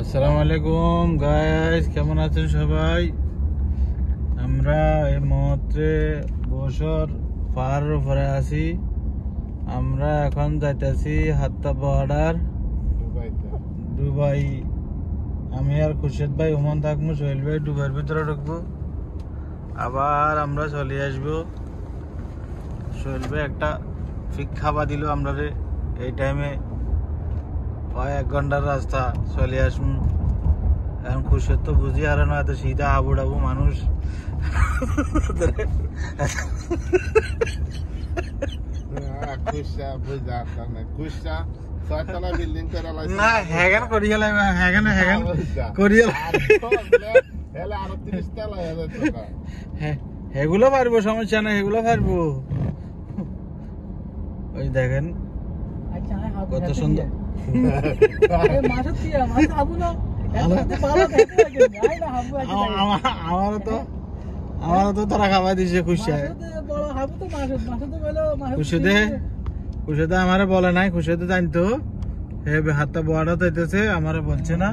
আসসালামু আলাইকুম গাইস, কেমন আছেন সবাই? আমরা এই মুহূর্তে বছর পাহাড়ের উপরে আছি। আমরা এখন যাইতেছি হাত্তা বর্ডার দুবাই। আমি আর খুরশেদ ভাই ওমান থাকবো, সোহেল ভাই দুবাইয়ের ভিতরে ঢুকবো, আবার আমরা চলে আসবো। সোহেল ভাই একটা ফিক খাবার দিল আমরা এই টাইমে, প্রায় 1 ঘন্টার রাস্তা চলে আসুন। এখন খুশি তো বুঝি আর না, এত সিধা আবু ডাবু মানুষ। না হ্যাগান করিয়ে হ্যাগান হ্যাগান করিয়ে হেগুলো পারবো, সমস্যা নাই, হেগুলো পারবো। ওই দেখেন কত সুন্দর। আমারও তো তারা খাওয়াই দিছে খুশি। খুশিদে আমারে বলে নাই, খুশিদে জানতো হে হাতটা বড়া দিতেছে, আমারে বলছে না।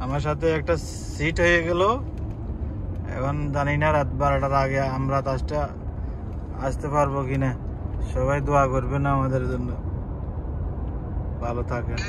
আমার সাথে একটা সিট হয়ে গেল। এখন জানি না রাত 12টার আগে আমরা তাজটা আসতে পারবো কিনা। সবাই দোয়া করবেন আমাদের জন্য। ভালো থাকেন।